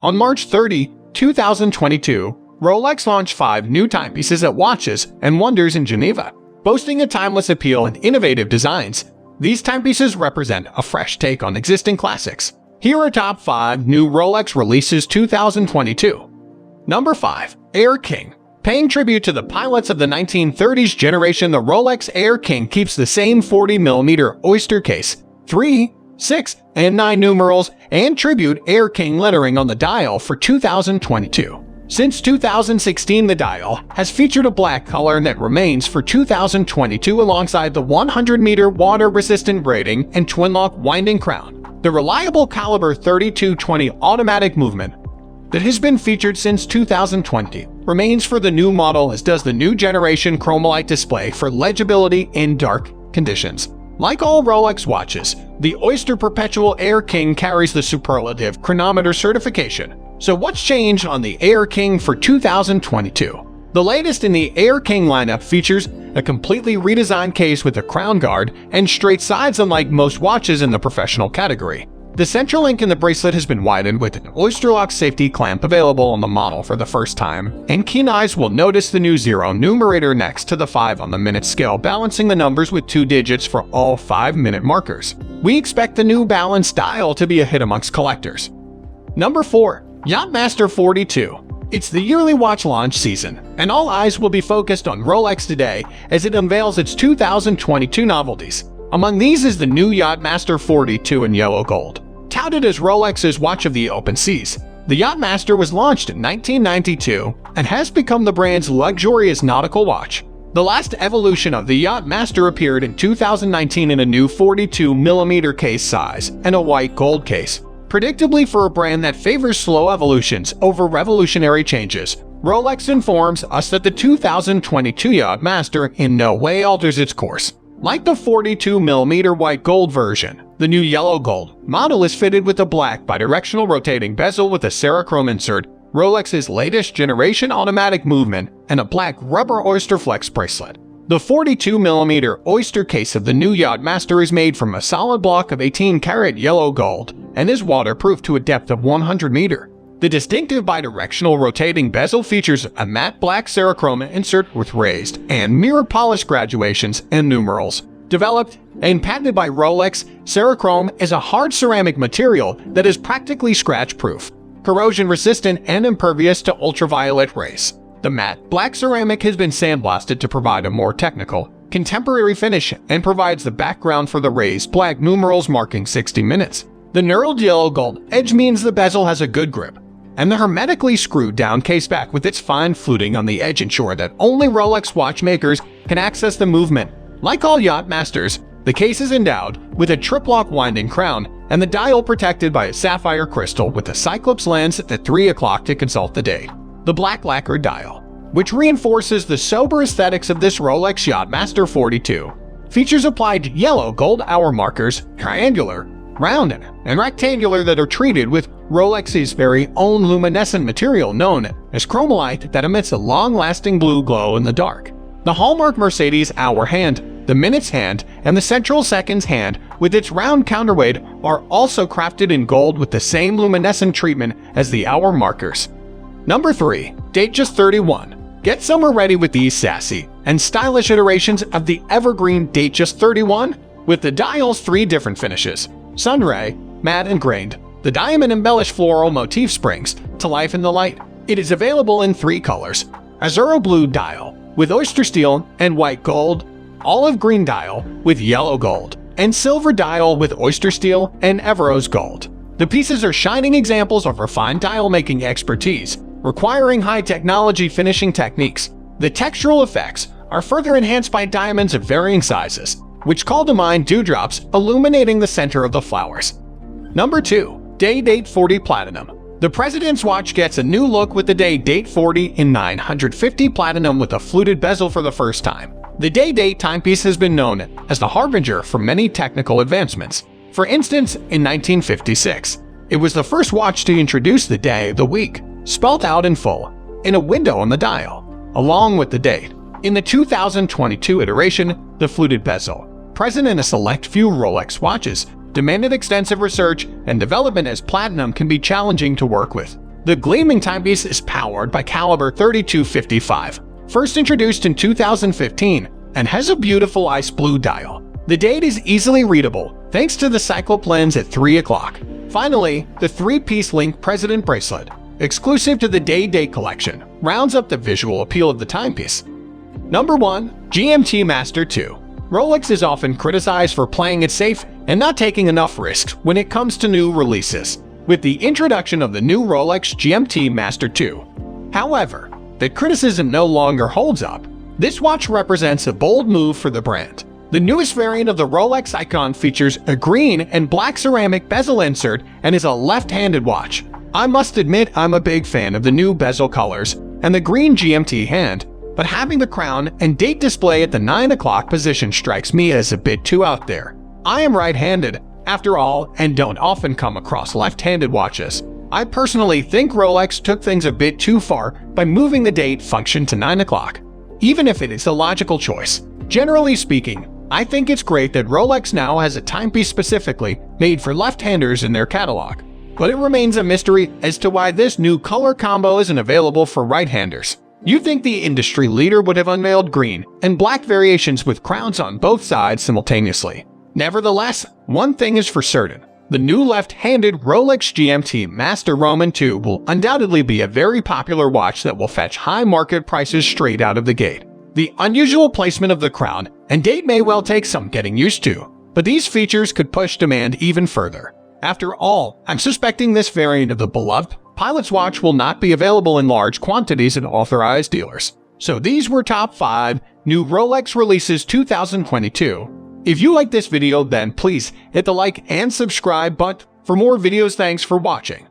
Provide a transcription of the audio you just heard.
On March 30, 2022, Rolex launched 5 new timepieces at Watches and Wonders in Geneva. Boasting a timeless appeal and innovative designs, these timepieces represent a fresh take on existing classics. Here are top 5 new Rolex releases 2022. Number 5. Air King. Paying tribute to the pilots of the 1930s generation, the Rolex Air King keeps the same 40mm oyster case, 3, 6, and 9 numerals, and Tribute Air King lettering on the dial for 2022. Since 2016, the dial has featured a black color that remains for 2022 alongside the 100-meter water-resistant braiding and twin-lock winding crown. The reliable caliber 3220 automatic movement that has been featured since 2020 remains for the new model, as does the new generation chromalite display for legibility in dark conditions. Like all Rolex watches, the Oyster Perpetual Air King carries the superlative chronometer certification. So what's changed on the Air King for 2022? The latest in the Air King lineup features a completely redesigned case with a crown guard and straight sides, unlike most watches in the professional category. The central link in the bracelet has been widened with an oyster lock safety clamp available on the model for the first time, and keen eyes will notice the new 0 numerator next to the 5 on the minute scale, balancing the numbers with 2 digits for all 5-minute markers. We expect the new balanced dial to be a hit amongst collectors. Number 4. Yachtmaster 42. It's the yearly watch launch season, and all eyes will be focused on Rolex today as it unveils its 2022 novelties. Among these is the new Yachtmaster 42 in yellow gold. Touted as Rolex's watch of the open seas, the Yachtmaster was launched in 1992 and has become the brand's luxurious nautical watch. The last evolution of the Yachtmaster appeared in 2019 in a new 42mm case size and a white gold case. Predictably, for a brand that favors slow evolutions over revolutionary changes, Rolex informs us that the 2022 Yachtmaster in no way alters its course. Like the 42mm white gold version, the new yellow gold model is fitted with a black bidirectional rotating bezel with a Serichrome insert, Rolex's latest generation automatic movement, and a black rubber Oyster Flex bracelet. The 42mm oyster case of the new Yachtmaster is made from a solid block of 18-karat yellow gold and is waterproof to a depth of 100 meters. The distinctive bidirectional rotating bezel features a matte black Serichrome insert with raised and mirror polish graduations and numerals. Developed and patented by Rolex, Serichrome is a hard ceramic material that is practically scratch-proof, corrosion-resistant, and impervious to ultraviolet rays. The matte black ceramic has been sandblasted to provide a more technical, contemporary finish and provides the background for the raised black numerals marking 60 minutes. The knurled yellow gold edge means the bezel has a good grip, and the hermetically screwed down case back with its fine fluting on the edge ensure that only Rolex watchmakers can access the movement. Like all Yachtmasters, the case is endowed with a triplock winding crown and the dial protected by a sapphire crystal with a Cyclops lens at the 3 o'clock to consult the date. The black lacquered dial, which reinforces the sober aesthetics of this Rolex Yachtmaster 42, features applied yellow gold hour markers, triangular, round, and rectangular, that are treated with Rolex's very own luminescent material known as chromalite that emits a long-lasting blue glow in the dark. The hallmark Mercedes hour hand, the minutes hand, and the central seconds hand with its round counterweight are also crafted in gold with the same luminescent treatment as the hour markers. Number 3. Datejust 31. Get summer ready with these sassy and stylish iterations of the evergreen Datejust 31 with the dial's 3 different finishes: sunray, matte, and grained. The diamond-embellished floral motif springs to life in the light. It is available in 3 colors: azuro blue dial with oyster steel and white gold, olive green dial with yellow gold, and silver dial with oyster steel and Everose gold. The pieces are shining examples of refined dial-making expertise, requiring high-technology finishing techniques. The textural effects are further enhanced by diamonds of varying sizes, which call to mind dewdrops illuminating the center of the flowers. Number 2. Day Date 40 Platinum. The President's watch gets a new look with the Day Date 40 in 950 Platinum with a fluted bezel for the first time. The Day Date timepiece has been known as the harbinger for many technical advancements. For instance, in 1956, it was the first watch to introduce the day of the week, spelled out in full, in a window on the dial, along with the date. In the 2022 iteration, the fluted bezel, present in a select few Rolex watches, demanded extensive research and development as platinum can be challenging to work with. The gleaming timepiece is powered by caliber 3255, first introduced in 2015, and has a beautiful ice blue dial. The date is easily readable thanks to the cyclop lens at 3 o'clock. Finally, the 3-piece link President bracelet, exclusive to the Day collection, rounds up the visual appeal of the timepiece. Number 1. GMT Master 2. Rolex is often criticized for playing it safe and not taking enough risks when it comes to new releases, with the introduction of the new Rolex GMT Master 2. However, the criticism no longer holds up. This watch represents a bold move for the brand. The newest variant of the Rolex icon features a green and black ceramic bezel insert and is a left-handed watch. I must admit I'm a big fan of the new bezel colors and the green GMT hand, but having the crown and date display at the 9 o'clock position strikes me as a bit too out there. I am right-handed, after all, and don't often come across left-handed watches. I personally think Rolex took things a bit too far by moving the date function to 9 o'clock, even if it is a logical choice. Generally speaking, I think it's great that Rolex now has a timepiece specifically made for left-handers in their catalog, but it remains a mystery as to why this new color combo isn't available for right-handers. You'd think the industry leader would have unveiled green and black variations with crowns on both sides simultaneously. Nevertheless, one thing is for certain. The new left-handed Rolex GMT Master Roman II will undoubtedly be a very popular watch that will fetch high market prices straight out of the gate. The unusual placement of the crown and date may well take some getting used to, but these features could push demand even further. After all, I'm suspecting this variant of the beloved Pilot's watch will not be available in large quantities at authorized dealers. So these were top 5 new Rolex releases 2022. If you like this video, then please hit the like and subscribe button for more videos. Thanks for watching.